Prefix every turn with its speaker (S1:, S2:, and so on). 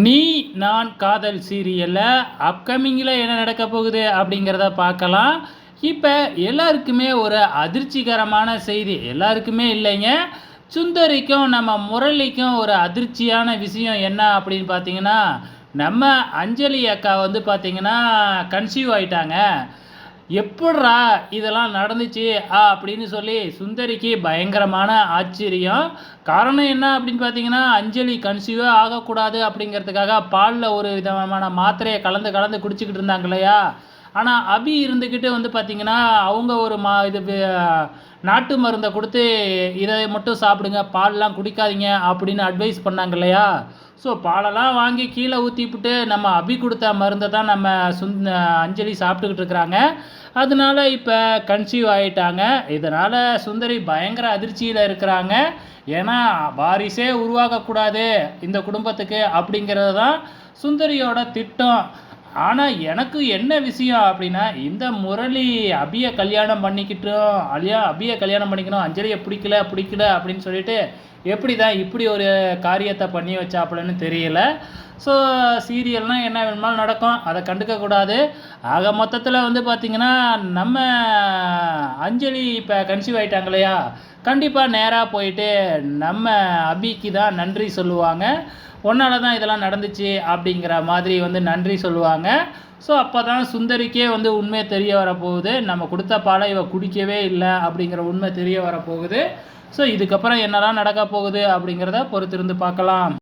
S1: நீ நான் காதல் சீரியலில் அப்கமிங்கில் என்ன நடக்க போகுது அப்படிங்கிறத பார்க்கலாம். இப்போ எல்லாருக்குமே ஒரு அதிர்ச்சிகரமான செய்தி, எல்லாருக்குமே இல்லைங்க, சுந்தரிக்கும் நம்ம முரளிக்கும் ஒரு அதிர்ச்சியான விஷயம் என்ன அப்படின்னு பார்த்தீங்கன்னா, நம்ம அஞ்சலி அக்கா வந்து பார்த்தீங்கன்னா கன்சீவ் ஆயிட்டாங்க. எப்புட்றா இதெல்லாம் நடந்துச்சு அப்படின்னு சொல்லி சுந்தரிக்கு பயங்கரமான ஆச்சரியம். காரணம் என்ன அப்படின்னு பார்த்தீங்கன்னா, அஞ்சலி கன்சீவே ஆகக்கூடாது அப்படிங்கிறதுக்காக பாலில் ஒரு விதமான மாத்திரையை கலந்து கலந்து குடிச்சிக்கிட்டு இருந்தாங்க இல்லையா. ஆனால் அபி இருந்துக்கிட்டு வந்து பார்த்தீங்கன்னா, அவங்க ஒரு நாட்டு மருந்தை கொடுத்து இதை மட்டும் சாப்பிடுங்க, பால்லாம் குடிக்காதீங்க அப்படின்னு அட்வைஸ் பண்ணாங்க இல்லையா. ஸோ பாலெல்லாம் வாங்கி கீழே ஊற்றிப்புட்டு நம்ம அபி கொடுத்த மருந்தை தான் நம்ம அஞ்சலி சாப்பிட்டுக்கிட்டு இருக்கிறாங்க. அதனால இப்போ கன்சீவ் ஆகிட்டாங்க. இதனால் சுந்தரி பயங்கர அதிர்ச்சியில் இருக்கிறாங்க. ஏன்னா வாரிசே உருவாகக்கூடாது இந்த குடும்பத்துக்கு அப்படிங்கிறது தான் சுந்தரியோட திட்டம். ஆனால் எனக்கு என்ன விஷயம் அப்படின்னா, இந்த முரளி அபியை கல்யாணம் பண்ணிக்கிட்டோம், அபியை கல்யாணம் பண்ணிக்கணும், அஞ்சலியை பிடிக்கல பிடிக்கல அப்படின்னு சொல்லிட்டு எப்படி தான் இப்படி ஒரு காரியத்தை பண்ணி வச்சாப்புலன்னு தெரியல. ஸோ சீரியல்னால் என்ன வேணுமாலும் நடக்கும், அதை கண்டுக்கக்கூடாது. ஆக மொத்தத்தில் வந்து பார்த்திங்கன்னா, நம்ம அஞ்சலி இப்போ கன்சீவ் ஆகிட்டாங்க இல்லையா, கண்டிப்பாக நேராக போயிட்டு நம்ம அபிக்கு தான் நன்றி சொல்லுவாங்க. உன்னால தான் இதெல்லாம் நடந்துச்சு அப்படிங்கிற மாதிரி வந்து நன்றி சொல்லுவாங்க. ஸோ அப்போ தான் சுந்தரிக்கே வந்து உண்மை தெரிய வரப்போகுது, நம்ம கொடுத்த பாலை இவ குடிக்கவே இல்லை அப்படிங்கிற உண்மை தெரிய வரப்போகுது. ஸோ இதுக்கப்புறம் என்னெல்லாம் நடக்க போகுது அப்படிங்கிறத பொறுத்திருந்து பார்க்கலாம்.